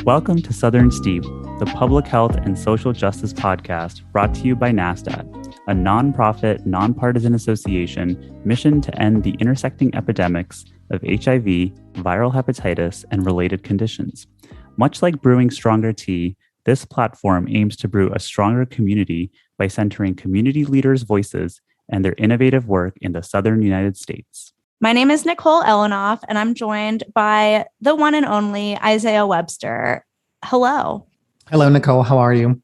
Welcome to Southern Steep, the public health and social justice podcast brought to you by NASTAD, a nonprofit, nonpartisan association mission to end the intersecting epidemics of HIV, viral hepatitis, and related conditions. Much like brewing stronger tea, this platform aims to brew a stronger community by centering community leaders' voices and their innovative work in the Southern United States. My name is Nicole Elenoff, and I'm joined by the one and only Isaiah Webster. Hello. Hello, Nicole. How are you?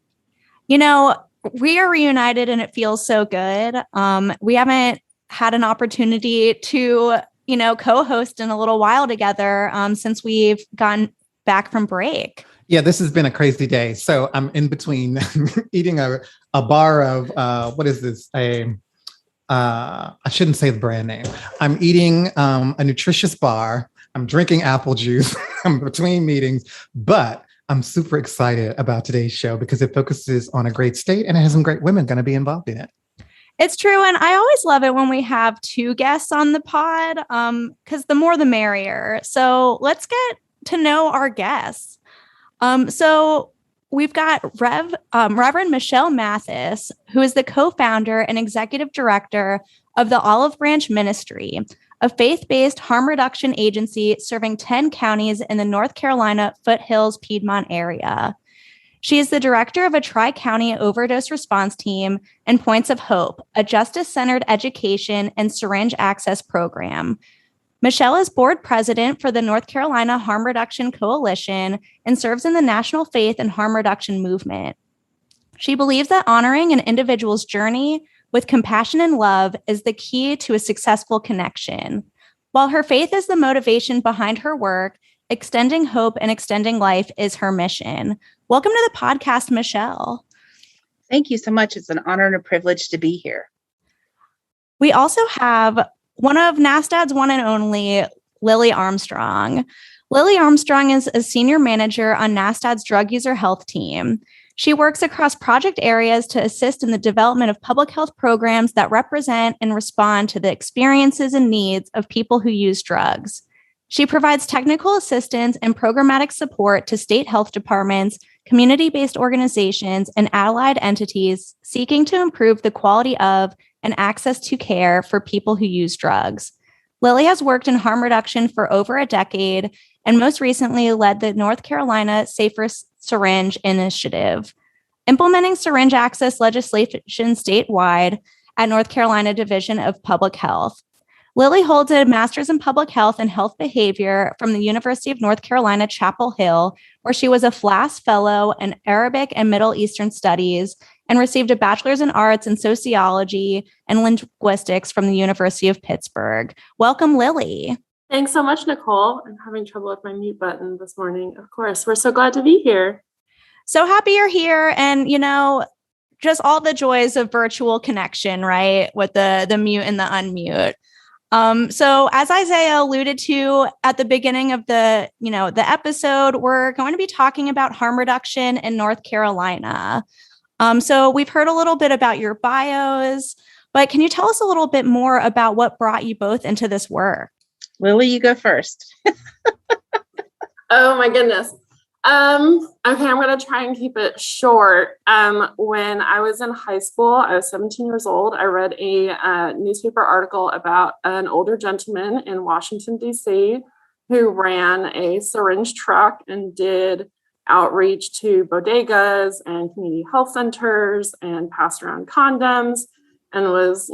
You know, we are reunited and it feels so good. We haven't had an opportunity to, co-host in a little while together since we've gone back from break. Yeah, this has been a crazy day. So I'm in between eating a bar of, what is this? I shouldn't say the brand name. I'm eating a nutritious bar. I'm drinking apple juice. I'm between meetings, but I'm super excited about today's show because it focuses on a great state and it has some great women going to be involved in it. It's true. And I always love it when we have two guests on the pod because the more the merrier. So let's get to know our guests. So we've got Reverend Michelle Mathis, who is the co-founder and executive director of the Olive Branch Ministry, a faith-based harm reduction agency serving 10 counties in the North Carolina Foothills Piedmont area. She is the director of a tri-county overdose response team and Points of Hope, a justice-centered education and syringe access program. Michelle is board president for the North Carolina Harm Reduction Coalition and serves in the National Faith and Harm Reduction movement. She believes that honoring an individual's journey with compassion and love is the key to a successful connection. While her faith is the motivation behind her work, extending hope and extending life is her mission. Welcome to the podcast, Michelle. Thank you so much. It's an honor and a privilege to be here. We also have one of NASTAD's one and only, Lillie Armstrong. Lillie Armstrong is a senior manager on NASTAD's drug user health team. She works across project areas to assist in the development of public health programs that represent and respond to the experiences and needs of people who use drugs. She provides technical assistance and programmatic support to state health departments, community-based organizations, and allied entities seeking to improve the quality of and access to care for people who use drugs. Lillie has worked in harm reduction for over a decade and most recently led the North Carolina Safer Syringe Initiative, implementing syringe access legislation statewide at North Carolina Division of Public Health. Lillie holds a master's in public health and health behavior from the University of North Carolina, Chapel Hill, where she was a FLAS Fellow in Arabic and Middle Eastern Studies and received a bachelor's in arts in sociology and linguistics from the University of Pittsburgh. Welcome, Lillie. Thanks so much, Nicole. I'm having trouble with my mute button this morning. Of course, we're so glad to be here. So happy you're here. And, just all the joys of virtual connection, right? With the mute and the unmute. So as Isaiah alluded to at the beginning of the episode, we're going to be talking about harm reduction in North Carolina. So we've heard a little bit about your bios, but can you tell us a little bit more about what brought you both into this work? Lillie, you go first. Oh my goodness. Okay, I'm going to try and keep it short. When I was in high school, I was 17 years old. I read a newspaper article about an older gentleman in Washington, D.C. who ran a syringe truck and did outreach to bodegas and community health centers and passed around condoms and was,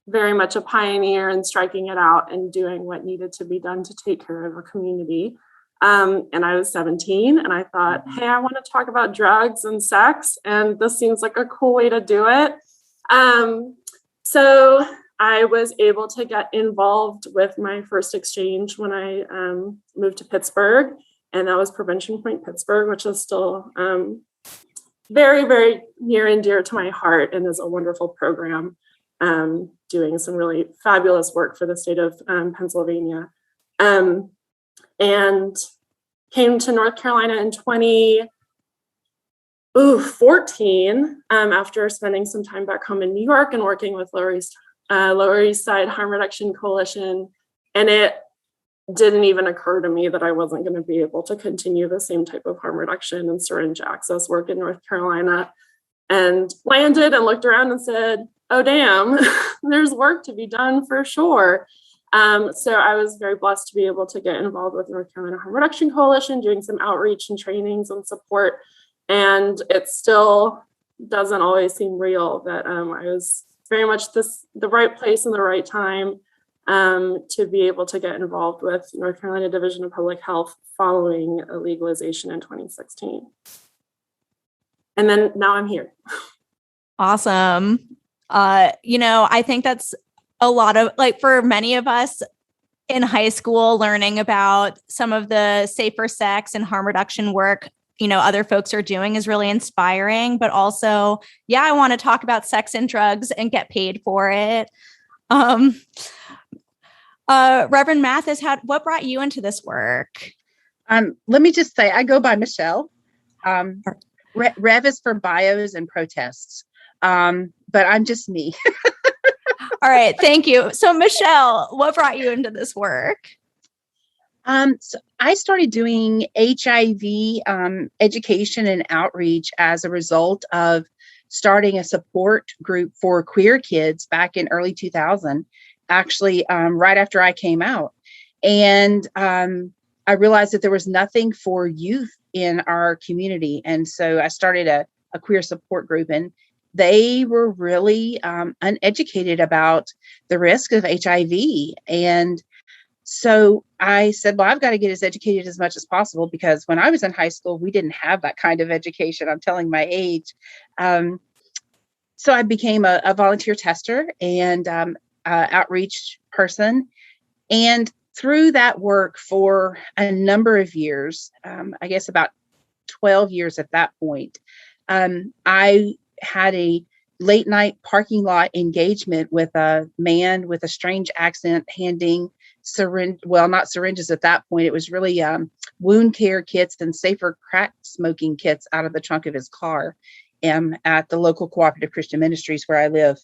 very much a pioneer in striking it out and doing what needed to be done to take care of a community. And I was 17 and I thought, hey, I want to talk about drugs and sex, and this seems like a cool way to do it. So I was able to get involved with my first exchange when I moved to Pittsburgh, and that was Prevention Point Pittsburgh, which is still very, very near and dear to my heart and is a wonderful program doing some really fabulous work for the state of Pennsylvania. And came to North Carolina in 2014 after spending some time back home in New York and working with Lower East Side Harm Reduction Coalition. And it didn't even occur to me that I wasn't going to be able to continue the same type of harm reduction and syringe access work in North Carolina, and landed and looked around and said, oh, damn, there's work to be done for sure. So I was very blessed to be able to get involved with North Carolina Harm Reduction Coalition, doing some outreach and trainings and support. And it still doesn't always seem real that I was very much the right place and the right time to be able to get involved with North Carolina Division of Public Health following a legalization in 2016. And then now I'm here. Awesome. I think that's a lot of, like, for many of us in high school, learning about some of the safer sex and harm reduction work, other folks are doing is really inspiring, but also, I want to talk about sex and drugs and get paid for it. Reverend Mathis, what brought you into this work? Let me just say, I go by Michelle. Rev is for bios and protests, but I'm just me. All right, thank you. So Michelle, what brought you into this work? So I started doing HIV education and outreach as a result of starting a support group for queer kids back in early 2000, actually right after I came out. And I realized that there was nothing for youth in our community. And so I started a queer support group, and they were really uneducated about the risk of HIV. And so I said, well, I've got to get as educated as much as possible, because when I was in high school, we didn't have that kind of education. I'm telling my age. So I became a volunteer tester and outreach person. And through that work for a number of years, I guess about 12 years at that point, I had a late night parking lot engagement with a man with a strange accent handing not syringes at that point. It was really wound care kits and safer crack smoking kits out of the trunk of his car at the local Cooperative Christian Ministries where I live.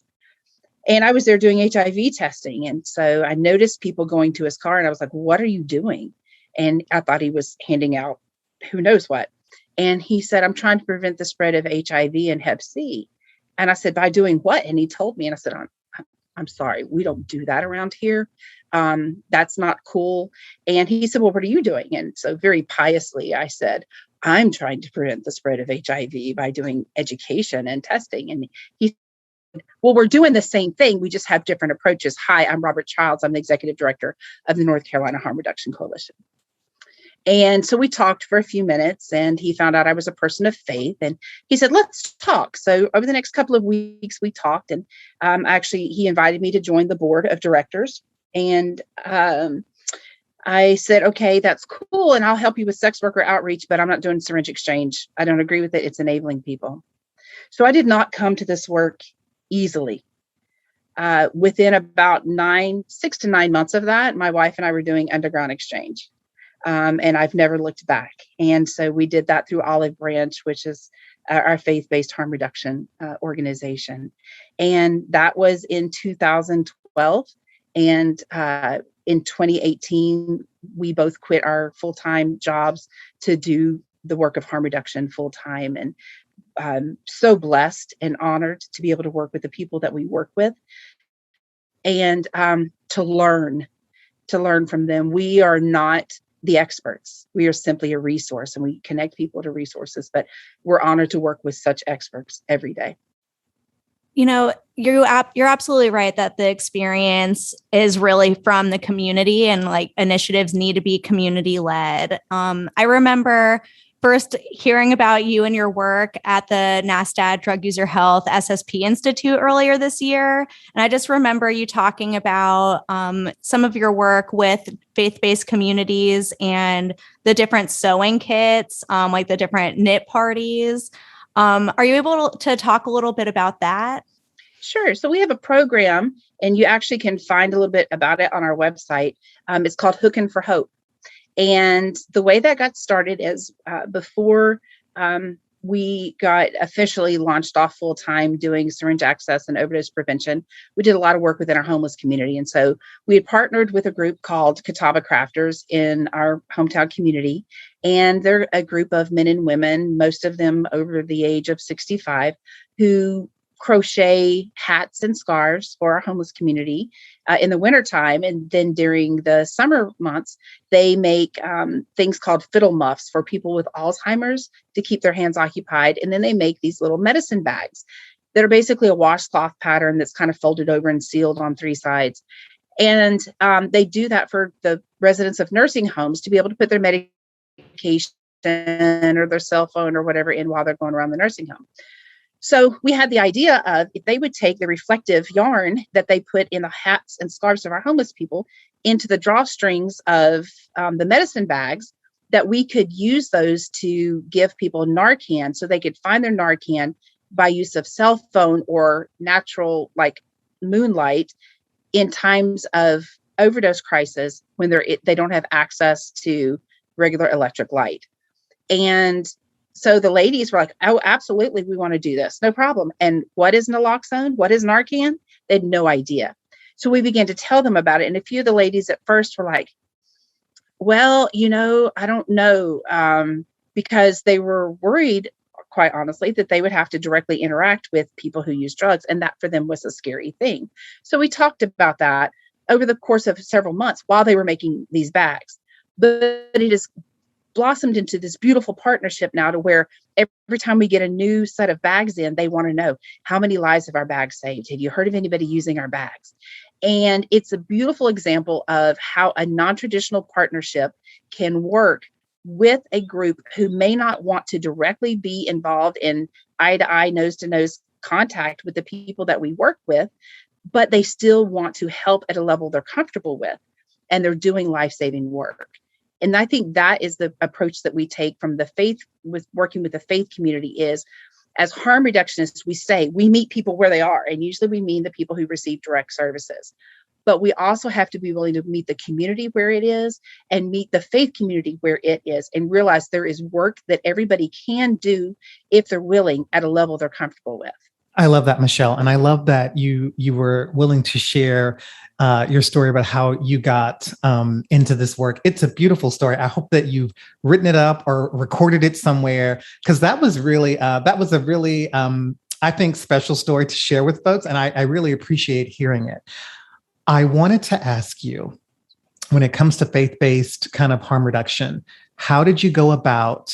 And I was there doing HIV testing. And so I noticed people going to his car, and I was like, what are you doing? And I thought he was handing out who knows what. And he said, I'm trying to prevent the spread of HIV and Hep C. And I said, by doing what? And he told me, and I said, I'm sorry, we don't do that around here. That's not cool. And he said, well, what are you doing? And so very piously, I said, I'm trying to prevent the spread of HIV by doing education and testing. And he said, well, we're doing the same thing. We just have different approaches. Hi, I'm Robert Childs. I'm the executive director of the North Carolina Harm Reduction Coalition. And so we talked for a few minutes, and he found out I was a person of faith, and he said, let's talk. So over the next couple of weeks, we talked, and actually he invited me to join the board of directors. And I said, okay, that's cool. And I'll help you with sex worker outreach, but I'm not doing syringe exchange. I don't agree with it. It's enabling people. So I did not come to this work easily. Within about 6 to 9 months of that, my wife and I were doing underground exchange. And I've never looked back. And so we did that through Olive Branch, which is our faith-based harm reduction organization. And that was in 2012. And in 2018, we both quit our full-time jobs to do the work of harm reduction full-time. And I'm so blessed and honored to be able to work with the people that we work with, and to learn from them. We are not the experts. We are simply a resource, and we connect people to resources, but we're honored to work with such experts every day. You're absolutely right that the experience is really from the community, and like initiatives need to be community led. I remember first hearing about you and your work at the NASTAD Drug User Health SSP Institute earlier this year. And I just remember you talking about some of your work with faith-based communities and the different sewing kits, like the different knit parties. Are you able to talk a little bit about that? Sure. So we have a program, and you actually can find a little bit about it on our website. It's called Hookin' for Hope. And the way that got started is before we got officially launched off full time doing syringe access and overdose prevention. We did a lot of work within our homeless community. And so we had partnered with a group called Catawba Crafters in our hometown community. And they're a group of men and women, most of them over the age of 65, who crochet hats and scarves for our homeless community in the wintertime. And then during the summer months, they make things called fiddle muffs for people with Alzheimer's to keep their hands occupied. And then they make these little medicine bags that are basically a washcloth pattern that's kind of folded over and sealed on 3 sides. And they do that for the residents of nursing homes to be able to put their medication or their cell phone or whatever in while they're going around the nursing home. So we had the idea of if they would take the reflective yarn that they put in the hats and scarves of our homeless people into the drawstrings of the medicine bags, that we could use those to give people Narcan so they could find their Narcan by use of cell phone or natural like moonlight in times of overdose crisis when they don't have access to regular electric light. And so the ladies were like, oh, absolutely, we want to do this. No problem. And what is naloxone? What is Narcan? They had no idea. So we began to tell them about it. And a few of the ladies at first were like, well, I don't know, because they were worried, quite honestly, that they would have to directly interact with people who use drugs. And that for them was a scary thing. So we talked about that over the course of several months while they were making these bags. But it is blossomed into this beautiful partnership now to where every time we get a new set of bags in, they want to know how many lives have our bags saved? Have you heard of anybody using our bags? And it's a beautiful example of how a non-traditional partnership can work with a group who may not want to directly be involved in eye-to-eye, nose-to-nose contact with the people that we work with, but they still want to help at a level they're comfortable with, and they're doing life-saving work. And I think that is the approach that we take from the faith, with working with the faith community, is as harm reductionists, we say we meet people where they are. And usually we mean the people who receive direct services. But we also have to be willing to meet the community where it is and meet the faith community where it is, and realize there is work that everybody can do if they're willing at a level they're comfortable with. I love that, Michelle. And I love that you were willing to share your story about how you got into this work. It's a beautiful story. I hope that you've written it up or recorded it somewhere, because that was a really, I think, special story to share with folks. And I really appreciate hearing it. I wanted to ask you, when it comes to faith-based kind of harm reduction, how did you go about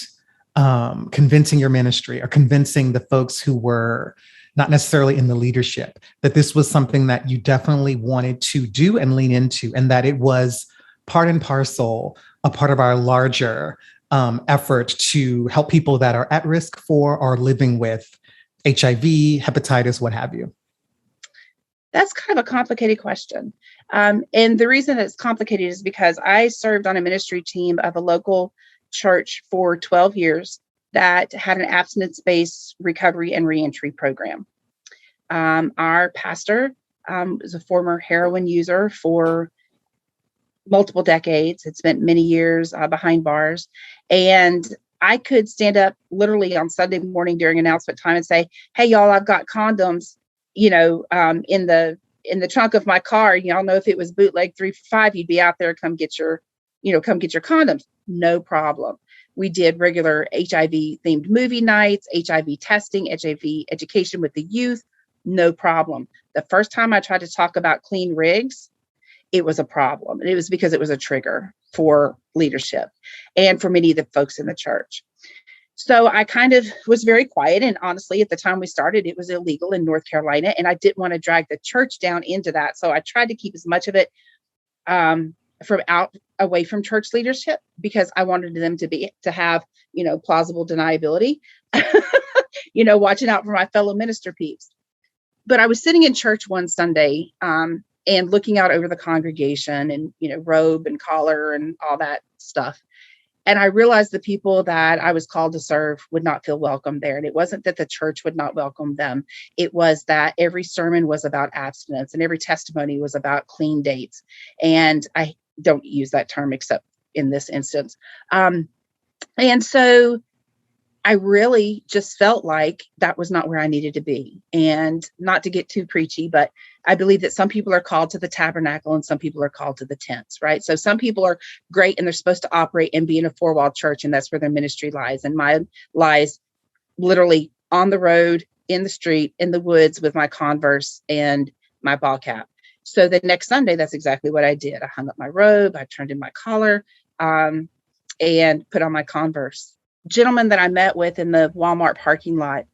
convincing your ministry or convincing the folks who were not necessarily in the leadership that this was something that you definitely wanted to do and lean into, and that it was part and parcel, a part of our larger effort to help people that are at risk for or living with HIV, hepatitis, what have you? That's kind of a complicated question. And the reason it's complicated is because I served on a ministry team of a local church for 12 years that had an abstinence-based recovery and reentry program. Our pastor was a former heroin user for multiple decades, had spent many years behind bars. And I could stand up literally on Sunday morning during announcement time and say, hey, y'all, I've got condoms, in the trunk of my car. Y'all know if it was bootleg 3 for $5, you'd be out there, come get your condoms. No problem. We did regular HIV themed movie nights, HIV testing, HIV education with the youth. No problem. The first time I tried to talk about clean rigs, it was a problem. And it was because it was a trigger for leadership and for many of the folks in the church. So I kind of was very quiet. And honestly, at the time we started, it was illegal in North Carolina. And I didn't want to drag the church down into that. So I tried to keep as much of it away from church leadership, because I wanted them to have, plausible deniability, watching out for my fellow minister peeps. But I was sitting in church one Sunday and looking out over the congregation and, robe and collar and all that stuff. And I realized the people that I was called to serve would not feel welcome there. And it wasn't that the church would not welcome them. It was that every sermon was about abstinence and every testimony was about clean dates. And I don't use that term except in this instance. And so I really just felt like that was not where I needed to be. And not to get too preachy, but I believe that some people are called to the tabernacle and some people are called to the tents, right? So some people are great and they're supposed to operate and be in a four-wall church, and that's where their ministry lies. And mine lies literally on the road, in the street, in the woods with my Converse and my ball cap. So the next Sunday, that's exactly what I did. I hung up my robe, I turned in my collar, and put on my Converse. Gentleman that I met with in the Walmart parking lot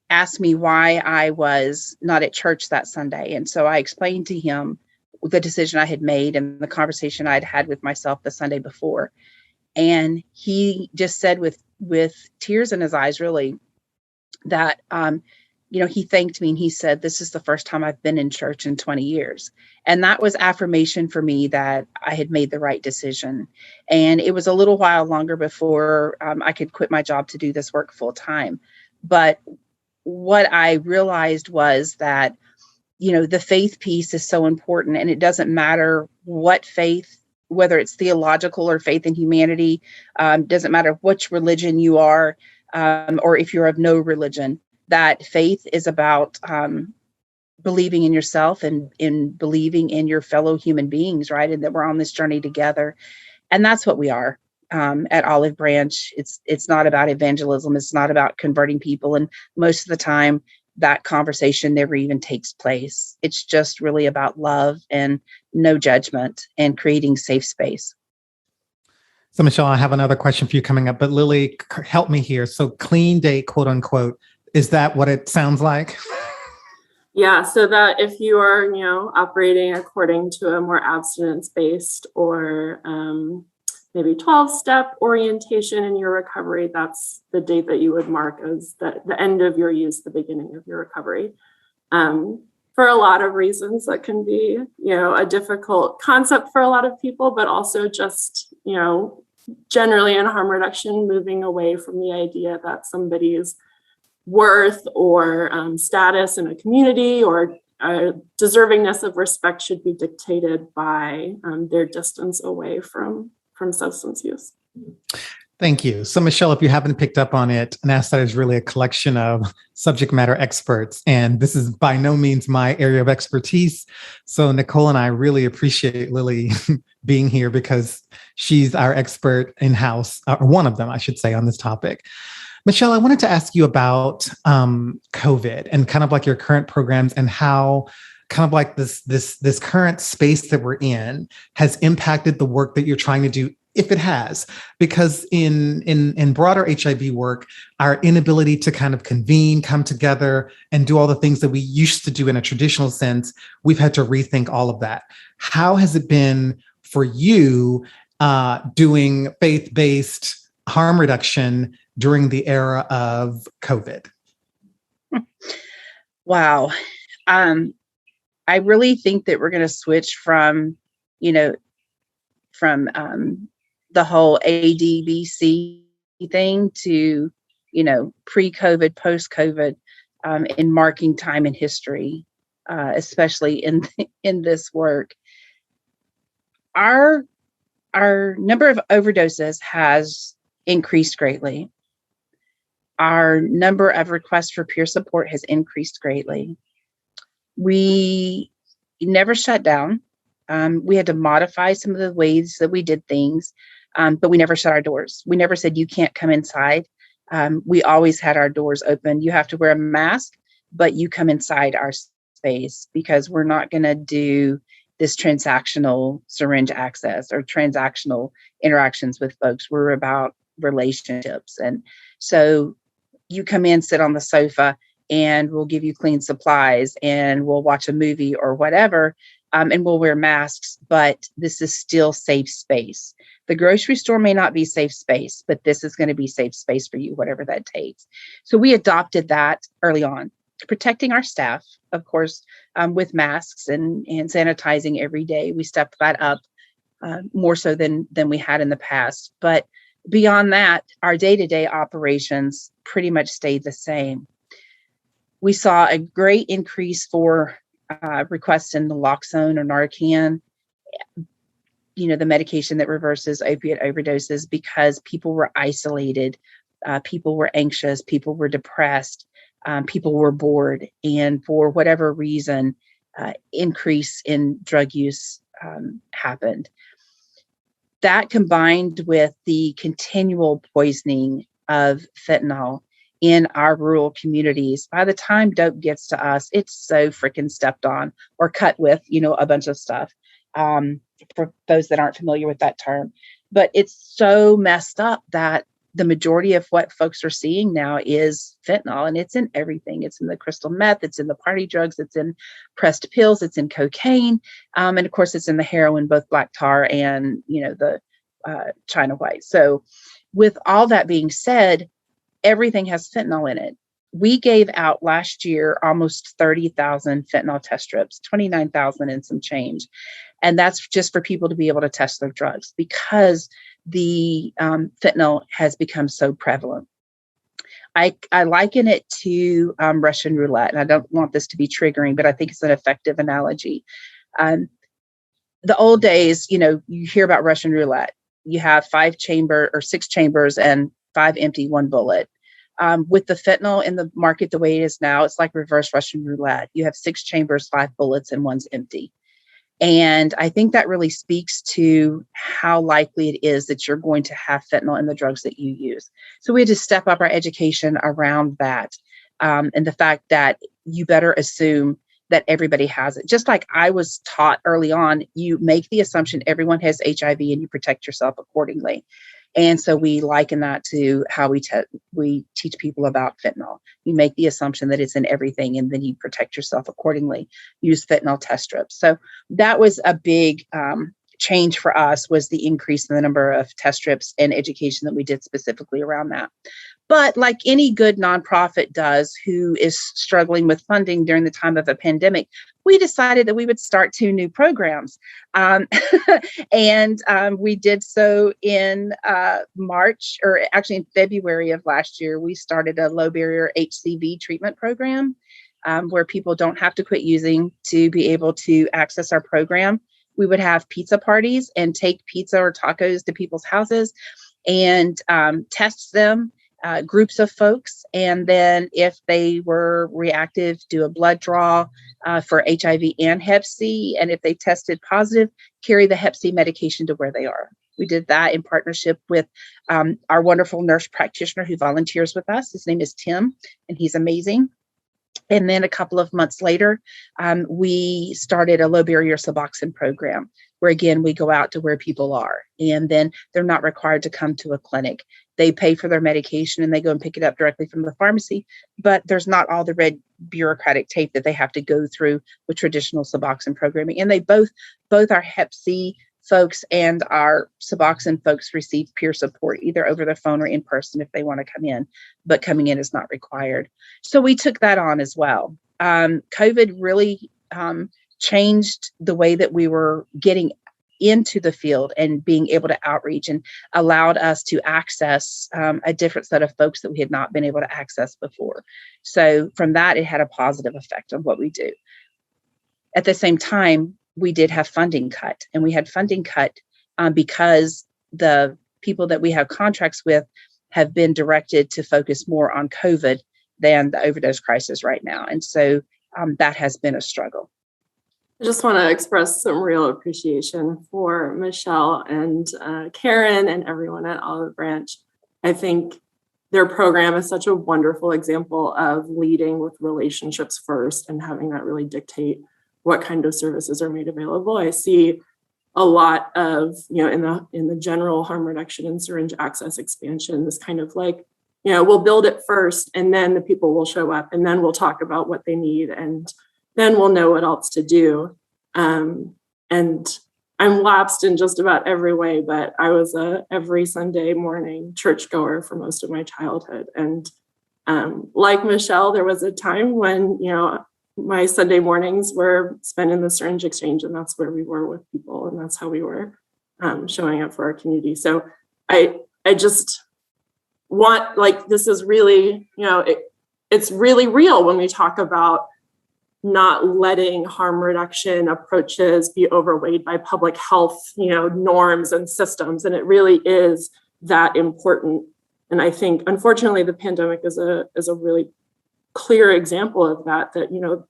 asked me why I was not at church that Sunday. And so I explained to him the decision I had made and the conversation I'd had with myself the Sunday before. And he just said with tears in his eyes, really, that, he thanked me and he said, "This is the first time I've been in church in 20 years. And that was affirmation for me that I had made the right decision. And it was a little while longer before I could quit my job to do this work full time. But what I realized was that, the faith piece is so important, and it doesn't matter what faith, whether it's theological or faith in humanity, doesn't matter which religion you are, or if you're of no religion, that faith is about believing in yourself and in believing in your fellow human beings, right? And that we're on this journey together. And that's what we are at Olive Branch. It's not about evangelism. It's not about converting people. And most of the time, that conversation never even takes place. It's just really about love and no judgment and creating safe space. So, Michelle, I have another question for you coming up, but Lillie, help me here. So clean date, quote unquote, is that what it sounds like? Yeah, so that if you are, operating according to a more abstinence-based or maybe 12-step orientation in your recovery, that's the date that you would mark as the end of your use, the beginning of your recovery. For a lot of reasons, that can be, a difficult concept for a lot of people, but also just, generally in harm reduction, moving away from the idea that somebody's worth or status in a community or deservingness of respect should be dictated by their distance away from substance use. Thank you. So, Michelle, if you haven't picked up on it, NASTAD is really a collection of subject matter experts, and this is by no means my area of expertise. So Nicole and I really appreciate Lillie being here because she's our expert in-house, or one of them, I should say, on this topic. Michelle, I wanted to ask you about COVID and kind of like your current programs and how kind of like this current space that we're in has impacted the work that you're trying to do, if it has, because in broader HIV work, our inability to kind of convene, come together, and do all the things that we used to do in a traditional sense, we've had to rethink all of that. How has it been for you doing faith-based harm reduction during the era of COVID? Wow. I really think that we're going to switch from the whole ADBC thing to, pre-COVID, post-COVID, in marking time in history, especially in this work. Our number of overdoses has increased greatly. Our number of requests for peer support has increased greatly. We never shut down. We had to modify some of the ways that we did things, but we never shut our doors. We never said, you can't come inside. We always had our doors open. You have to wear a mask, but you come inside our space because we're not going to do this transactional syringe access or transactional interactions with folks. We're about relationships. And so you come in, sit on the sofa, and we'll give you clean supplies and we'll watch a movie or whatever. And we'll wear masks, but this is still safe space. The grocery store may not be safe space, but this is going to be safe space for you, whatever that takes. So we adopted that early on, protecting our staff, of course, with masks and sanitizing every day. We stepped that up more so than we had in the past. But beyond that, our day-to-day operations pretty much stayed the same. We saw a great increase for requests in naloxone or Narcan, the medication that reverses opiate overdoses, because people were isolated People were anxious, people were depressed, people were bored, and for whatever reason, increase in drug use happened. That combined with the continual poisoning of fentanyl in our rural communities, by the time dope gets to us, it's so freaking stepped on or cut with, a bunch of stuff. For those that aren't familiar with that term, but it's so messed up that the majority of what folks are seeing now is fentanyl, and it's in everything. It's in the crystal meth, it's in the party drugs, it's in pressed pills, it's in cocaine, and of course it's in the heroin, both black tar and the China white. So with all that being said, everything has fentanyl in it. We gave out last year almost 30,000 fentanyl test strips, 29,000 and some change. And that's just for people to be able to test their drugs because the fentanyl has become so prevalent. I liken it to Russian roulette. And I don't want this to be triggering, but I think it's an effective analogy. The old days, you hear about Russian roulette. You have 6 chambers and 5 empty, 1 bullet. With the fentanyl in the market the way it is now, it's like reverse Russian roulette. You have 6 chambers, 5 bullets, and 1's empty. And I think that really speaks to how likely it is that you're going to have fentanyl in the drugs that you use. So we had to step up our education around that, and the fact that you better assume that everybody has it. Just like I was taught early on, you make the assumption everyone has HIV and you protect yourself accordingly. And so we liken that to how we teach people about fentanyl. You make the assumption that it's in everything, and then you protect yourself accordingly. Use fentanyl test strips. So that was a big change for us, was the increase in the number of test strips and education that we did specifically around that. But like any good nonprofit does who is struggling with funding during the time of a pandemic, we decided that we would start 2 new programs. And we did so in March, or actually in February of last year. We started a low barrier HCV treatment program where people don't have to quit using to be able to access our program. We would have pizza parties and take pizza or tacos to people's houses and test them. Groups of folks, and then if they were reactive, do a blood draw for HIV and Hep C, and if they tested positive, carry the Hep C medication to where they are. We did that in partnership with our wonderful nurse practitioner who volunteers with us. His name is Tim, and he's amazing. And then a couple of months later, we started a low barrier Suboxone program where, again, we go out to where people are, and then they're not required to come to a clinic. They pay for their medication and they go and pick it up directly from the pharmacy, but there's not all the red bureaucratic tape that they have to go through with traditional Suboxone programming. And they both our Hep C folks and our Suboxone folks receive peer support either over the phone or in person if they want to come in, but coming in is not required. So we took that on as well. COVID really changed the way that we were getting into the field and being able to outreach, and allowed us to access a different set of folks that we had not been able to access before. So from that, it had a positive effect on what we do. At the same time, we did have funding cut, and we had funding cut because the people that we have contracts with have been directed to focus more on COVID than the overdose crisis right now. And so that has been a struggle. I just want to express some real appreciation for Michelle and Karen and everyone at Olive Branch. I think their program is such a wonderful example of leading with relationships first and having that really dictate what kind of services are made available. I see a lot of, in the general harm reduction and syringe access expansion, this kind of like, we'll build it first and then the people will show up and then we'll talk about what they need and then we'll know what else to do. And I'm lapsed in just about every way, but I was a every Sunday morning churchgoer for most of my childhood. And like Michelle, there was a time when, my Sunday mornings were spent in the syringe exchange, and that's where we were with people, and that's how we were showing up for our community. So I just want, this is really, it's really real when we talk about not letting harm reduction approaches be overweighed by public health, norms and systems. And it really is that important. And I think, unfortunately, the pandemic is a really clear example of that, you know,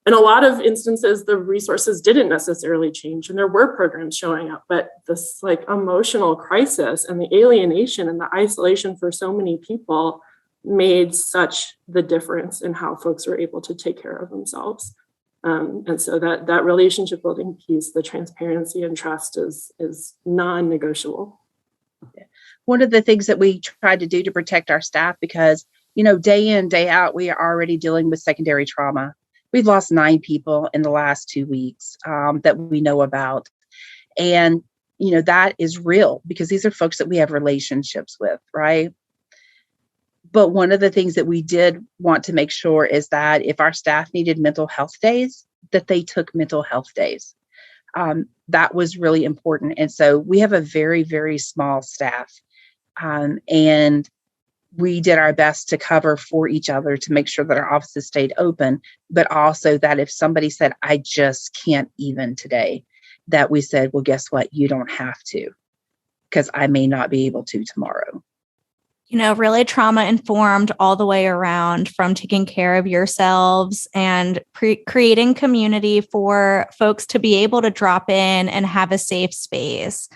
in a lot of instances, the resources didn't necessarily change and there were programs showing up, but this like emotional crisis and the alienation and the isolation for so many people made such the difference in how folks were able to take care of themselves. And so that relationship building piece, the transparency and trust is non-negotiable. One of the things that we tried to do to protect our staff, because, you know, day in, day out, we are already dealing with secondary trauma. We've lost 9 people in the last 2 weeks that we know about. And, you know, that is real because these are folks that we have relationships with, right? But one of the things that we did want to make sure is that if our staff needed mental health days, that they took mental health days. That was really important. And so we have a very, very small staff. And we did our best to cover for each other to make sure that our offices stayed open, but also that if somebody said, I just can't even today, that we said, well, guess what? You don't have to, because I may not be able to tomorrow. You know, really trauma informed all the way around, from taking care of yourselves and creating community for folks to be able to drop in and have a safe space.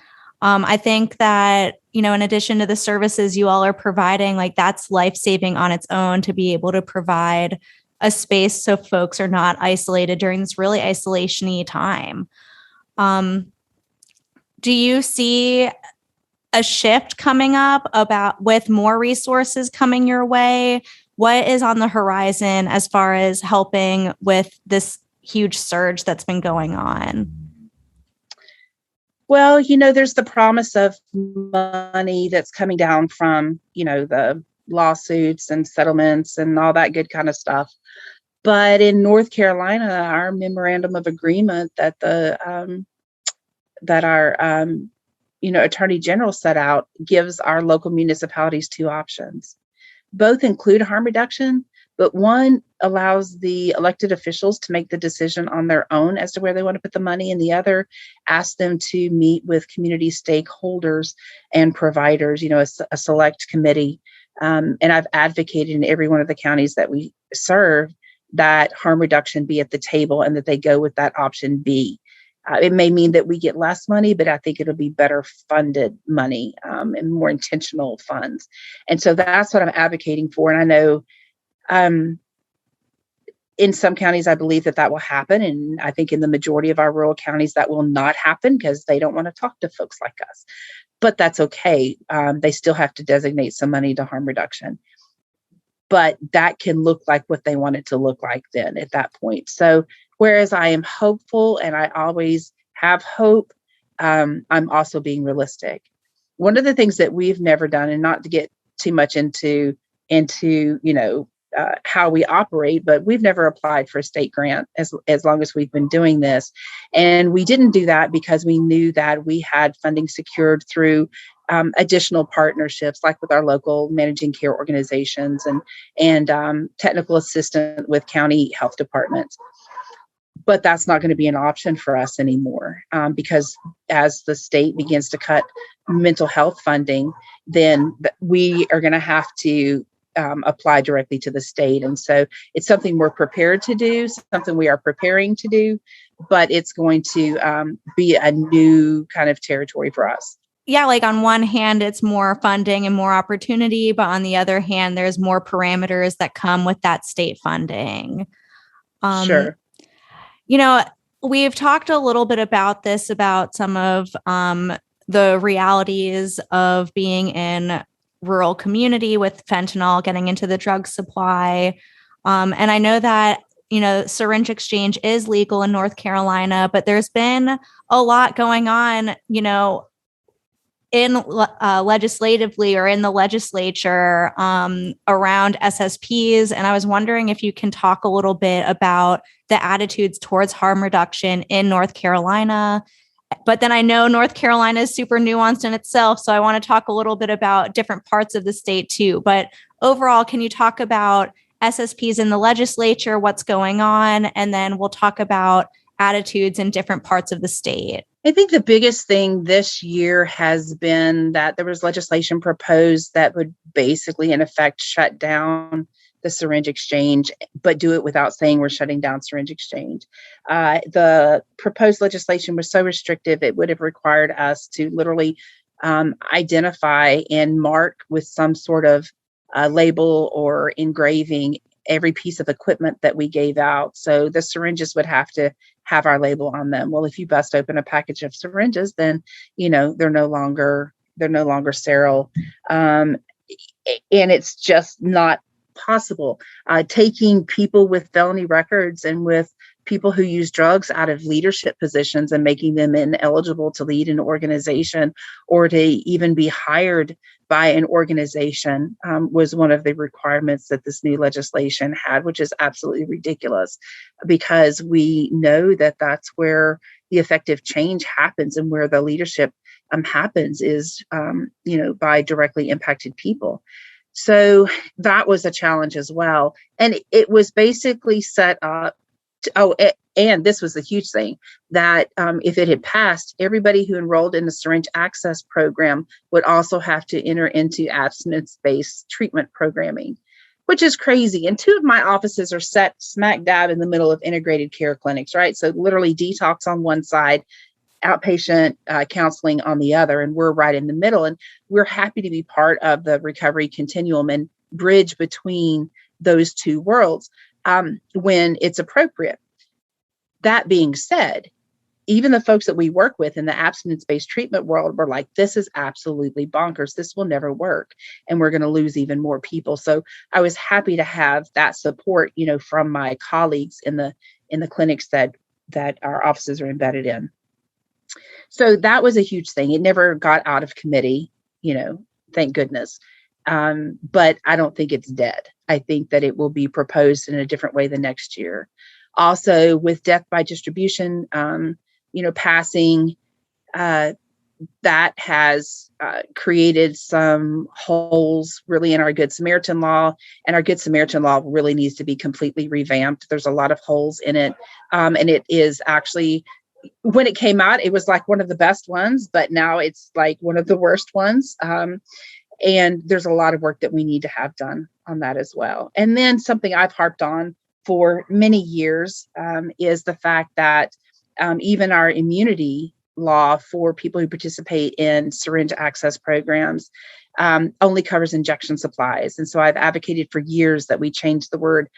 I think that, you know, in addition to the services you all are providing, like that's life-saving on its own to be able to provide a space so folks are not isolated during this really isolation-y time. Do you see a shift coming up with more resources coming your way? What is on the horizon as far as helping with this huge surge that's been going on? Well, you know, there's the promise of money that's coming down from, you know, the lawsuits and settlements and all that good kind of stuff. But in North Carolina, our memorandum of agreement that our Attorney General set out gives our local municipalities 2 options. Both include harm reduction, but one allows the elected officials to make the decision on their own as to where they want to put the money, and the other asks them to meet with community stakeholders and providers, you know, a select committee. And I've advocated in every one of the counties that we serve that harm reduction be at the table and that they go with that option B. It may mean that we get less money, but I think it'll be better funded money and more intentional funds. And so that's what I'm advocating for. And I know in some counties, I believe that will happen. And I think in the majority of our rural counties, that will not happen because they don't want to talk to folks like us. But that's okay. They still have to designate some money to harm reduction. But that can look like what they want it to look like then at that point. So whereas I am hopeful and I always have hope, I'm also being realistic. One of the things that we've never done, and not to get too much into how we operate, but we've never applied for a state grant as long as we've been doing this. And we didn't do that because we knew that we had funding secured through additional partnerships, like with our local managing care organizations and technical assistance with county health departments. But that's not going to be an option for us anymore because as the state begins to cut mental health funding, then we are going to have to apply directly to the state. And so it's something we're prepared to do, something we are preparing to do, but it's going to be a new kind of territory for us. Yeah, like on one hand, it's more funding and more opportunity, but on the other hand, there's more parameters that come with that state funding. Sure. You know, we've talked a little bit about this, about some of the realities of being in rural community with fentanyl getting into the drug supply. And I know that, you know, syringe exchange is legal in North Carolina, but there's been a lot going on, you know, in legislatively or in the legislature around SSPs. And I was wondering if you can talk a little bit about the attitudes towards harm reduction in North Carolina. But then I know North Carolina is super nuanced in itself. So I want to talk a little bit about different parts of the state too. But overall, can you talk about SSPs in the legislature, what's going on? And then we'll talk about attitudes in different parts of the state. I think the biggest thing this year has been that there was legislation proposed that would basically, in effect, shut down the syringe exchange, but do it without saying we're shutting down syringe exchange. The proposed legislation was so restrictive, it would have required us to literally identify and mark with some sort of label or engraving every piece of equipment that we gave out. So the syringes would have to have our label on them. Well, if you bust open a package of syringes, then, they're no longer sterile. And it's just not possible. Taking people with felony records and with people who use drugs out of leadership positions and making them ineligible to lead an organization or to even be hired by an organization was one of the requirements that this new legislation had, which is absolutely ridiculous, because we know that that's where the effective change happens and where the leadership happens is, by directly impacted people. So that was a challenge as well. And it was basically set up and this was the huge thing, that if it had passed, everybody who enrolled in the syringe access program would also have to enter into abstinence-based treatment programming, which is crazy. And 2 of my offices are set smack dab in the middle of integrated care clinics, right? So literally detox on one side, outpatient counseling on the other, and we're right in the middle. And we're happy to be part of the recovery continuum and bridge between those 2 worlds when it's appropriate. That being said, even the folks that we work with in the abstinence-based treatment world were like, this is absolutely bonkers. This will never work. And we're going to lose even more people. So I was happy to have that support, from my colleagues in the clinics that our offices are embedded in. So that was a huge thing. It never got out of committee, thank goodness. But I don't think it's dead. I think that it will be proposed in a different way the next year. Also, with death by distribution, passing, that has created some holes really in our Good Samaritan law, and our Good Samaritan law really needs to be completely revamped. There's a lot of holes in it, and it is actually, when it came out, it was like one of the best ones, but now it's like one of the worst ones. And there's a lot of work that we need to have done on that as well. And then something I've harped on for many years is the fact that even our immunity law for people who participate in syringe access programs only covers injection supplies. And so I've advocated for years that we change the word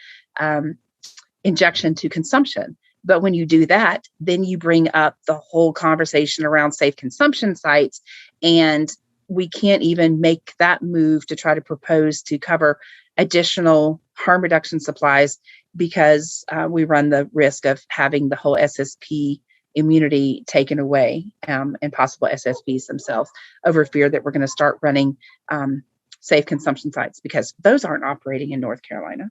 injection to consumption. But when you do that, then you bring up the whole conversation around safe consumption sites. And we can't even make that move to try to propose to cover additional harm reduction supplies because we run the risk of having the whole SSP immunity taken away and possible SSPs themselves over fear that we're going to start running safe consumption sites because those aren't operating in North Carolina.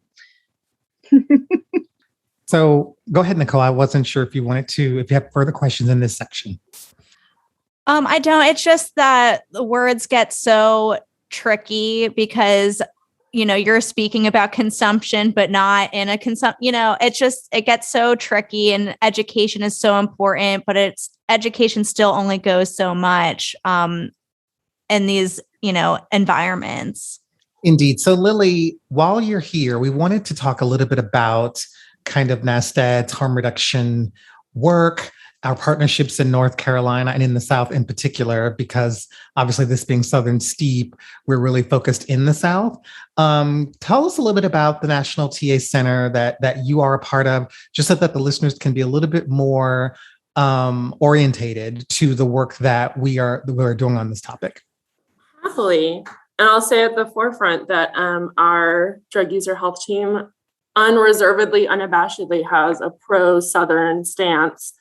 So go ahead, Nicole. I wasn't sure if you have further questions in this section. I don't. It's just that the words get so tricky because, you're speaking about consumption, but not in a it gets so tricky, and education is so important, but education still only goes so much in these, environments. Indeed. So Lillie, while you're here, we wanted to talk a little bit about kind of NASTAD's harm reduction work, our partnerships in North Carolina and in the South in particular, because obviously this being Southern Steep, we're really focused in the South. Tell us a little bit about the National TA Center that you are a part of, just so that the listeners can be a little bit more orientated to the work that we're doing on this topic. Happily. And I'll say at the forefront that our drug user health team unreservedly, unabashedly has a pro-Southern stance.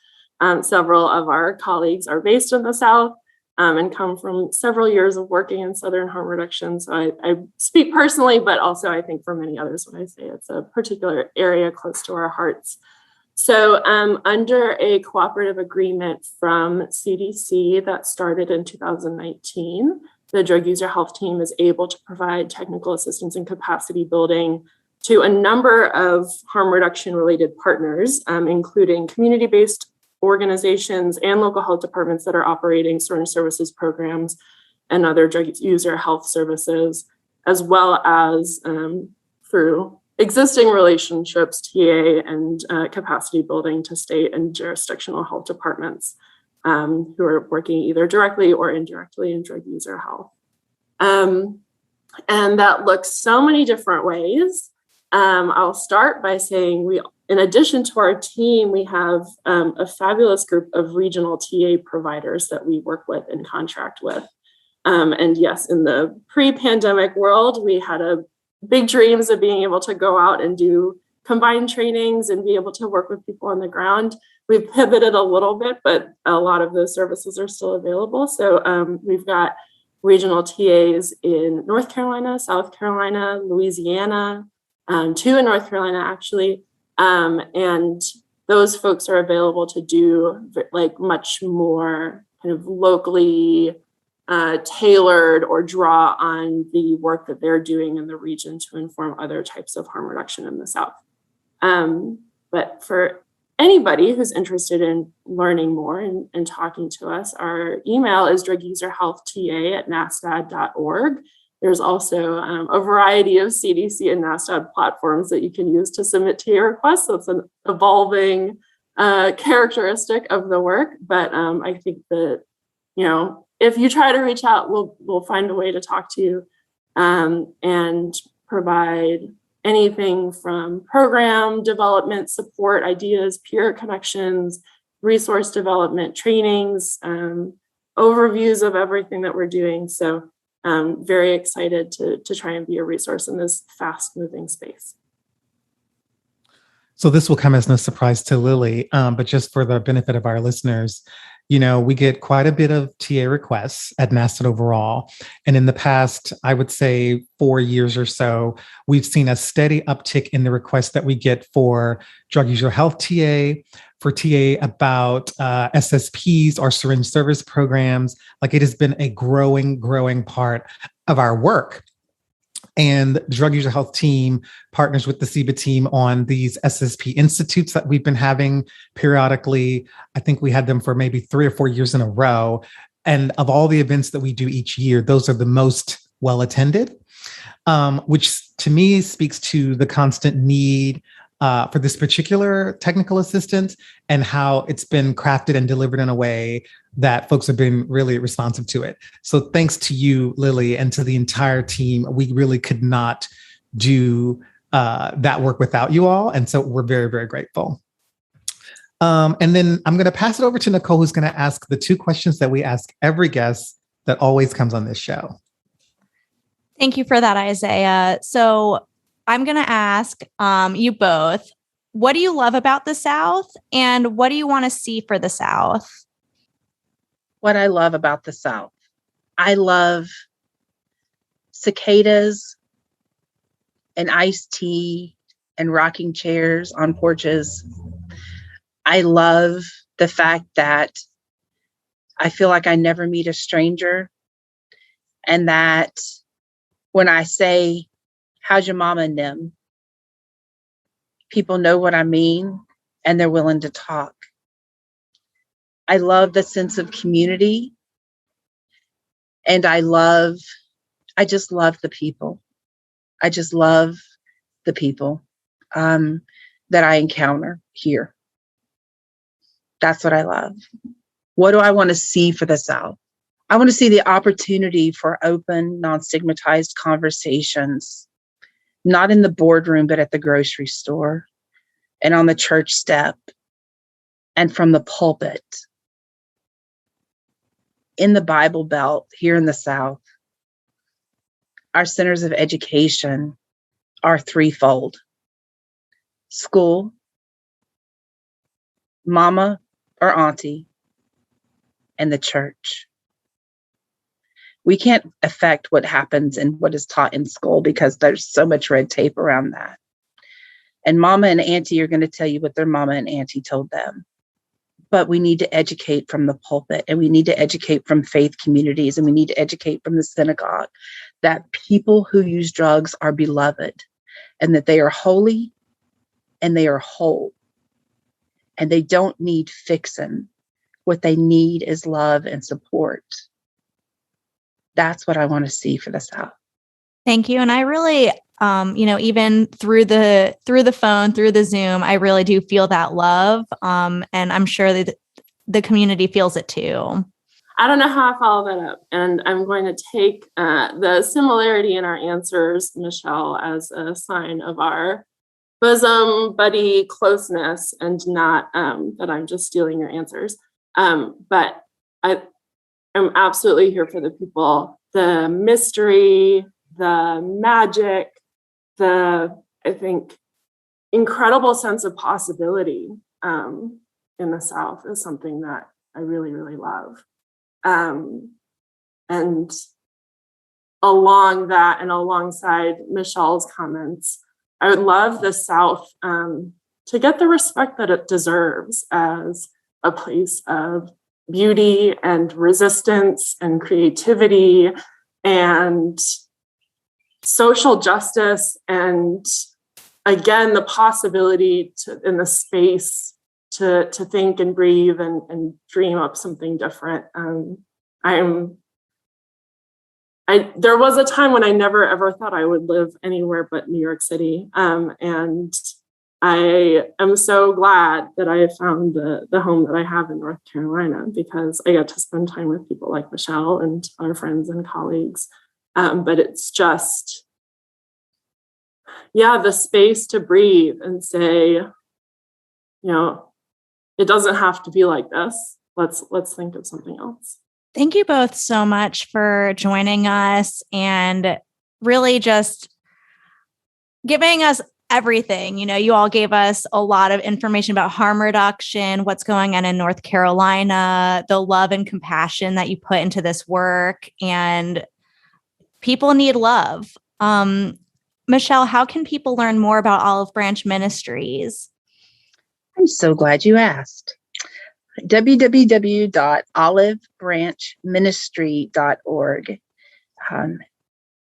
Several of our colleagues are based in the South and come from several years of working in Southern harm reduction. So I speak personally, but also I think for many others when I say it's a particular area close to our hearts. So under a cooperative agreement from CDC that started in 2019, the drug user health team is able to provide technical assistance and capacity building to a number of harm reduction related partners, including community-based organizations and local health departments that are operating syringe services programs and other drug user health services, as well as through existing relationships, TA and capacity building to state and jurisdictional health departments who are working either directly or indirectly in drug user health. And that looks so many different ways. I'll start by saying in addition to our team, we have a fabulous group of regional TA providers that we work with and contract with. And yes, in the pre-pandemic world, we had big dreams of being able to go out and do combined trainings and be able to work with people on the ground. We've pivoted a little bit, but a lot of those services are still available. So we've got regional TAs in North Carolina, South Carolina, Louisiana, 2 in North Carolina, actually. And those folks are available to do like much more kind of locally tailored or draw on the work that they're doing in the region to inform other types of harm reduction in the South. But for anybody who's interested in learning more and talking to us, our email is druguserhealthta@nastad.org. There's also a variety of CDC and NASTAD platforms that you can use to submit TA requests. That's an evolving characteristic of the work. But I think that, if you try to reach out, we'll find a way to talk to you and provide anything from program development, support, ideas, peer connections, resource development, trainings, overviews of everything that we're doing. So very excited to try and be a resource in this fast-moving space. So this will come as no surprise to Lillie, but just for the benefit of our listeners, we get quite a bit of TA requests at NASTAD overall. And in the past, I would say 4 years or so, we've seen a steady uptick in the requests that we get for drug user health TA, for TA about SSPs or syringe service programs. Like, it has been a growing part of our work. And the Drug User Health team partners with the CEBA team on these SSP institutes that we've been having periodically. I think we had them for maybe 3 or 4 years in a row. And of all the events that we do each year, those are the most well attended, which to me speaks to the constant need for this particular technical assistance and how it's been crafted and delivered in a way that folks have been really responsive to it. So thanks to you, Lillie, and to the entire team. We really could not do that work without you all. And so we're very, very grateful. And then I'm going to pass it over to Nicole, who's going to ask the 2 questions that we ask every guest that always comes on this show. Thank you for that, Isaiah. So I'm going to ask you both, what do you love about the South and what do you want to see for the South? What I love about the South. I love cicadas and iced tea and rocking chairs on porches. I love the fact that I feel like I never meet a stranger, and that when I say, "How's your mama and them?" people know what I mean and they're willing to talk. I love the sense of community, and I just love the people. I just love the people that I encounter here. That's what I love. What do I want to see for the South? I want to see the opportunity for open, non-stigmatized conversations, not in the boardroom, but at the grocery store and on the church step and from the pulpit. In the Bible Belt here in the South, our centers of education are threefold: school, mama or auntie, and the church. We can't affect what happens and what is taught in school because there's so much red tape around that. And mama and auntie are going to tell you what their mama and auntie told them. But we need to educate from the pulpit, and we need to educate from faith communities, and we need to educate from the synagogue that people who use drugs are beloved and that they are holy and they are whole. and they don't need fixing. What they need is love and support. That's what I want to see for the South. Thank you. And I really, even through the phone, through the Zoom, I really do feel that love. And I'm sure that the community feels it too. I don't know how I follow that up. And I'm going to take the similarity in our answers, Michelle, as a sign of our bosom buddy closeness, and not that I'm just stealing your answers. But I'm absolutely here for the people, the mystery, the magic, I think, incredible sense of possibility in the South is something that I really, really love. And along that and alongside Michelle's comments, I would love the South to get the respect that it deserves as a place of beauty and resistance and creativity and social justice, and again, the possibility to, in the space to think and breathe and dream up something different. There was a time when I never ever thought I would live anywhere but New York City. And I am so glad that I have found the home that I have in North Carolina, because I get to spend time with people like Michelle and our friends and colleagues. But it's just, the space to breathe and say, it doesn't have to be like this. Let's think of something else. Thank you both so much for joining us and really just giving us everything. You all gave us a lot of information about harm reduction, what's going on in North Carolina, the love and compassion that you put into this work, and people need love. Michelle, how can people learn more about Olive Branch Ministries? I'm so glad you asked. www.olivebranchministry.org.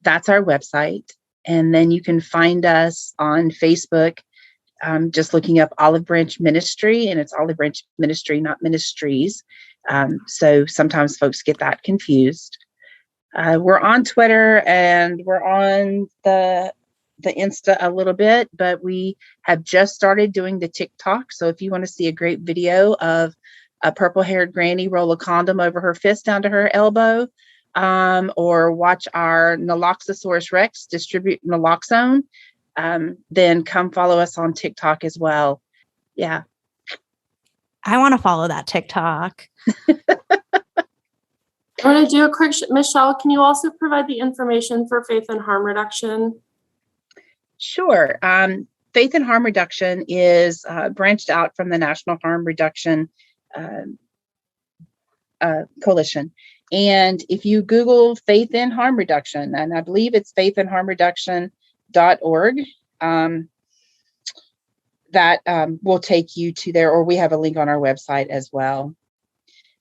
That's our website. And then you can find us on Facebook, just looking up Olive Branch Ministry, and it's Olive Branch Ministry, not Ministries. So sometimes folks get that confused. We're on Twitter and we're on the Insta a little bit, but we have just started doing the TikTok. So if you want to see a great video of a purple-haired granny roll a condom over her fist down to her elbow, or watch our Naloxosaurus Rex distribute naloxone, then come follow us on TikTok as well. Yeah. I want to follow that TikTok. I want to do a quick, Michelle, can you also provide the information for Faith and Harm Reduction? Sure. Faith and Harm Reduction is branched out from the National Harm Reduction Coalition. And if you Google Faith and Harm Reduction, and I believe it's faithandharmreduction.org, that will take you to there, or we have a link on our website as well.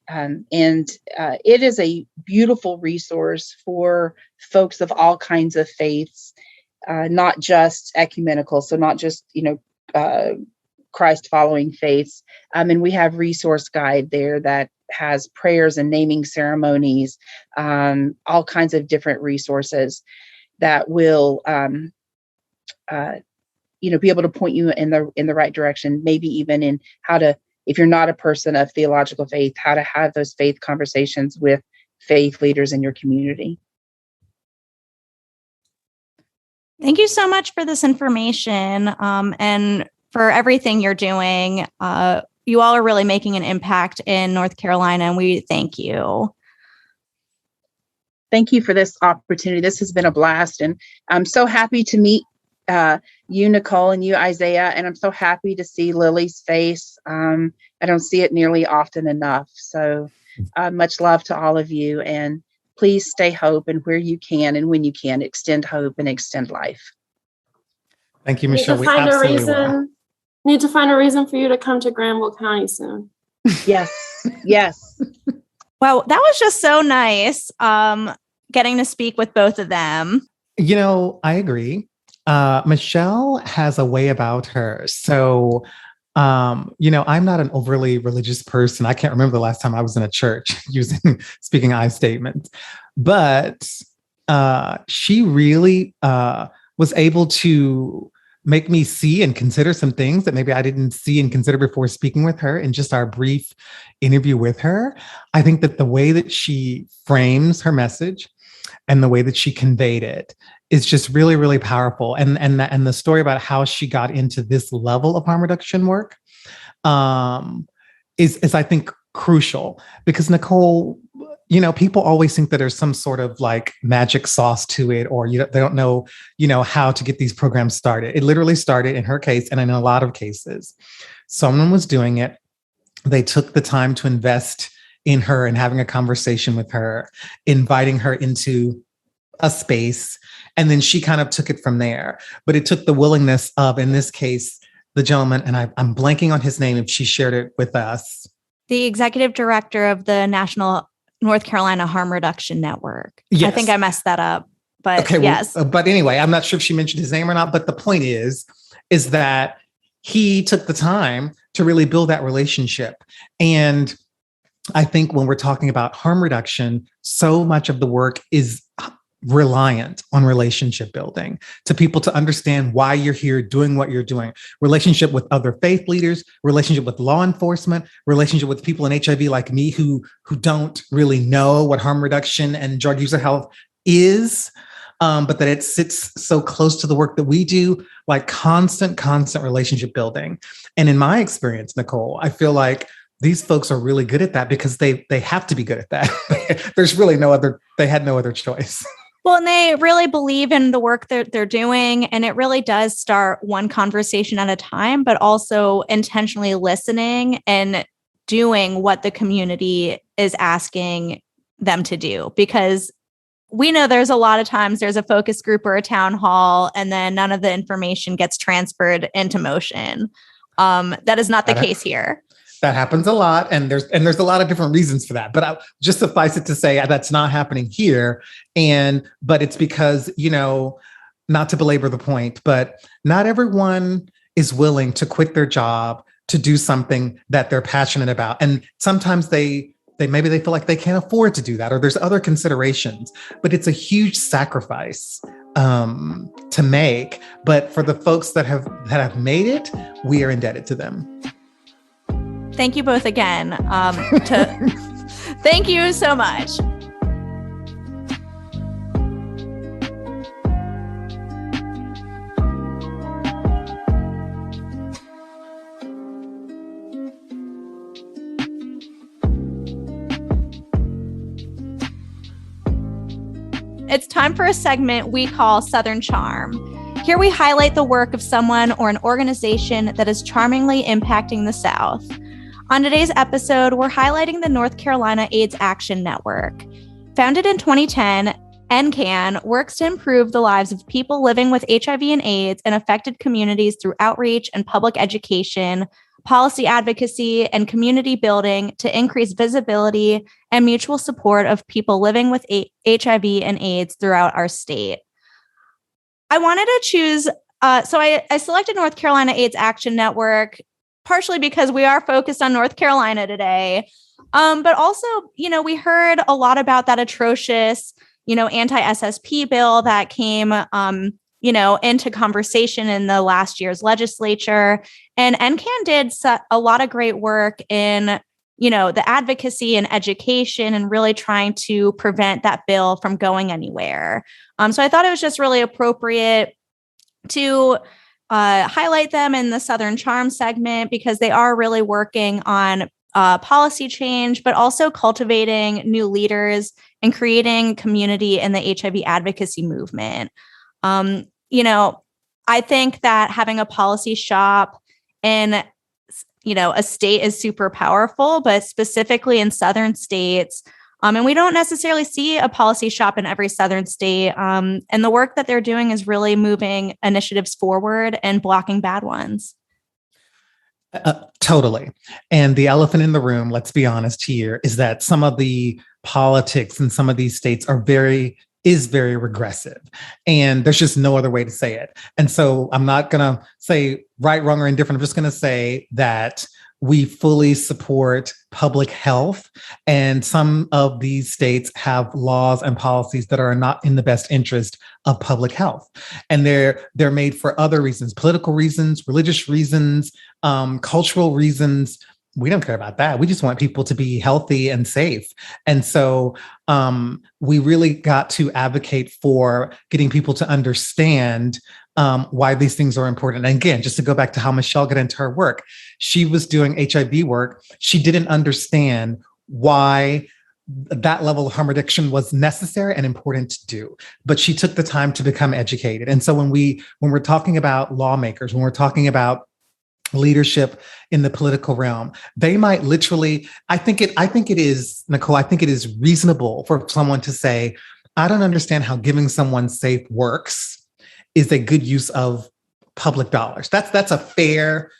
And it is a beautiful resource for folks of all kinds of faiths, not just ecumenical, so not just, Christ following faiths. And we have resource guide there that has prayers and naming ceremonies, all kinds of different resources that will, be able to point you in the right direction, maybe even in how to, if you're not a person of theological faith, how to have those faith conversations with faith leaders in your community. Thank you so much for this information and for everything you're doing. You all are really making an impact in North Carolina, and we thank you. Thank you for this opportunity. This has been a blast, and I'm so happy to meet you, Nicole, and you, Isaiah, and I'm so happy to see Lillie's face. I don't see it nearly often enough. So much love to all of you, and please stay hope, and where you can and when you can, extend hope and extend life. Thank you, Michelle. We absolutely will. Need to find a reason for you to come to Granville County soon. Yes. Yes. Well, that was just so nice getting to speak with both of them. I agree. Michelle has a way about her. So I'm not an overly religious person. I can't remember the last time I was in a church speaking I statements, but she really was able to make me see and consider some things that maybe I didn't see and consider before speaking with her in just our brief interview with her. I think that the way that she frames her message and the way that she conveyed it is just really, really powerful. And the story about how she got into this level of harm reduction work is I think crucial, because Nicole, people always think that there's some sort of like magic sauce to it, or they don't know, how to get these programs started. It literally started in her case, and in a lot of cases, someone was doing it. They took the time to invest in her and having a conversation with her, inviting her into a space, and then she kind of took it from there. But it took the willingness of, in this case, the gentleman, and I'm blanking on his name if she shared it with us. The executive director of the National North Carolina Harm Reduction Network. Yes. I think I messed that up, but okay, yes. But anyway, I'm not sure if she mentioned his name or not, but the point is that he took the time to really build that relationship. And I think when we're talking about harm reduction, so much of the work is reliant on relationship building, to people to understand why you're here doing what you're doing, relationship with other faith leaders, relationship with law enforcement, relationship with people in HIV like me who don't really know what harm reduction and drug user health is, but that it sits so close to the work that we do, like constant relationship building. And in my experience, Nicole, I feel like these folks are really good at that because they have to be good at that. There's really they had no other choice. Well, and they really believe in the work that they're doing. And it really does start one conversation at a time, but also intentionally listening and doing what the community is asking them to do. Because we know there's a lot of times there's a focus group or a town hall, and then none of the information gets transferred into motion. That is not the case here. That happens a lot. And there's a lot of different reasons for that. But just suffice it to say that's not happening here. But it's because, not to belabor the point, but not everyone is willing to quit their job to do something that they're passionate about. And sometimes they feel like they can't afford to do that, or there's other considerations, but it's a huge sacrifice to make. But for the folks that have made it, we are indebted to them. Thank you both again. Thank you so much. It's time for a segment we call Southern Charm. Here we highlight the work of someone or an organization that is charmingly impacting the South. On today's episode, we're highlighting the North Carolina AIDS Action Network. Founded in 2010, NCAN works to improve the lives of people living with HIV and AIDS in affected communities through outreach and public education, policy advocacy, and community building to increase visibility and mutual support of people living with HIV and AIDS throughout our state. I wanted to choose, so I selected North Carolina AIDS Action Network, partially because we are focused on North Carolina today. But also, we heard a lot about that atrocious, anti-SSP bill that came, into conversation in the last year's legislature. And NCAN did a lot of great work in, the advocacy and education and really trying to prevent that bill from going anywhere. So I thought it was just really appropriate to highlight them in the Southern Charm segment because they are really working on policy change, but also cultivating new leaders and creating community in the HIV advocacy movement. I think that having a policy shop in, a state is super powerful, but specifically in Southern states, and we don't necessarily see a policy shop in every Southern state. And the work that they're doing is really moving initiatives forward and blocking bad ones. Totally. And the elephant in the room, let's be honest here, is that some of the politics in some of these states are very is very regressive. And there's just no other way to say it. And so I'm not going to say right, wrong, or indifferent. I'm just going to say that we fully support public health. And some of these states have laws and policies that are not in the best interest of public health. And they're made for other reasons, political reasons, religious reasons, cultural reasons. We don't care about that. We just want people to be healthy and safe. And so we really got to advocate for getting people to understand why these things are important. And again, just to go back to how Michelle got into her work, she was doing HIV work. She didn't understand why that level of harm reduction was necessary and important to do, but she took the time to become educated. And so when we're talking about lawmakers, when we're talking about leadership in the political realm, they might literally, I think it is, Nicole, I think it is reasonable for someone to say, I don't understand how giving someone safe works is a good use of public dollars. That's a fair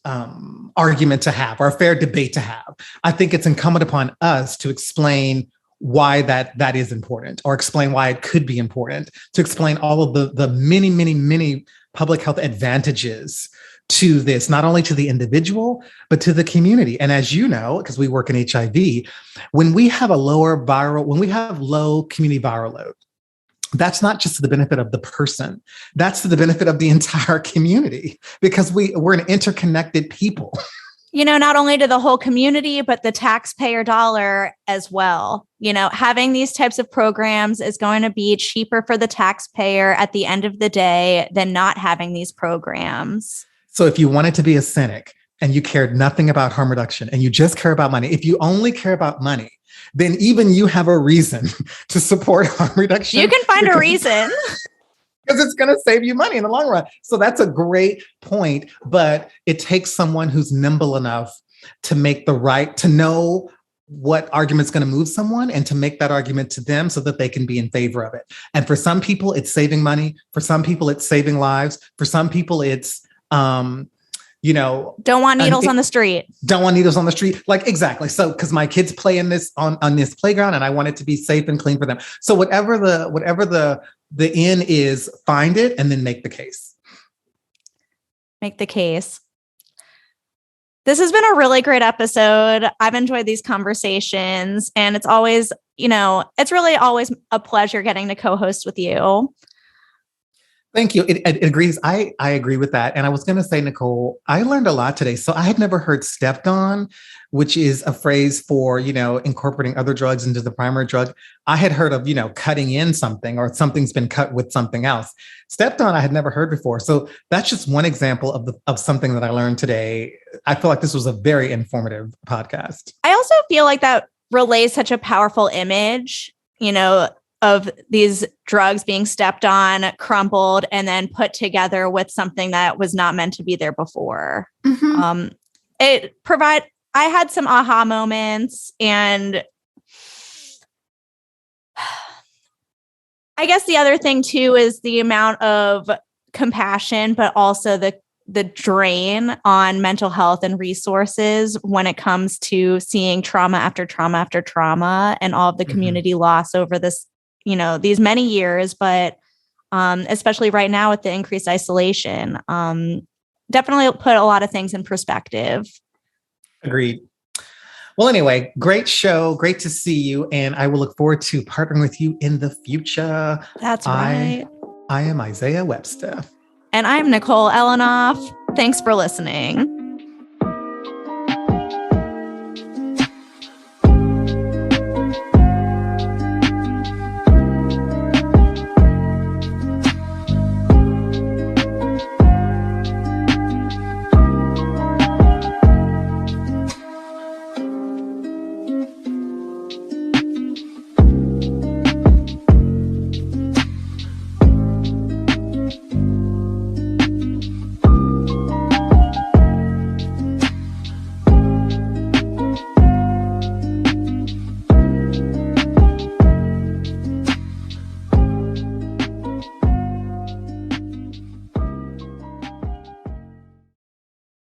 argument to have, or a fair debate to have. I think it's incumbent upon us to explain why that is important, or explain why it could be important, to explain all of the many, many, many public health advantages to this, not only to the individual, but to the community. And as you know, because we work in HIV, when we have low community viral load, that's not just to the benefit of the person, that's to the benefit of the entire community, because we're an interconnected people. Not only to the whole community, but the taxpayer dollar as well. Having these types of programs is going to be cheaper for the taxpayer at the end of the day than not having these programs. So if you wanted to be a cynic and you cared nothing about harm reduction and you just care about money, if you only care about money, then even you have a reason to support harm reduction. You can find a reason. Because it's going to save you money in the long run. So that's a great point, but it takes someone who's nimble enough to know what argument's going to move someone and to make that argument to them so that they can be in favor of it. And for some people, it's saving money. For some people, it's saving lives. For some people, it's don't want needles on the street. Don't want needles on the street. Like, exactly. So, because my kids play in this on this playground and I want it to be safe and clean for them. So whatever the in is, find it and then make the case. Make the case. This has been a really great episode. I've enjoyed these conversations, and it's always, it's really always a pleasure getting to co-host with you. Thank you. It agrees. I agree with that. And I was going to say, Nicole, I learned a lot today. So I had never heard stepped on, which is a phrase for, incorporating other drugs into the primary drug. I had heard of, cutting in something, or something's been cut with something else. Stepped on, I had never heard before. So that's just one example of something that I learned today. I feel like this was a very informative podcast. I also feel like that relays such a powerful image, of these drugs being stepped on, crumpled, and then put together with something that was not meant to be there before. Mm-hmm. I had some aha moments, and I guess the other thing too is the amount of compassion, but also the drain on mental health and resources when it comes to seeing trauma after trauma after trauma, and all of the community loss over this, these many years, but especially right now with the increased isolation, definitely put a lot of things in perspective. Agreed. Well, anyway, great show. Great to see you. And I will look forward to partnering with you in the future. That's right. I am Isaiah Webster. And I'm Nicole Elenoff. Thanks for listening.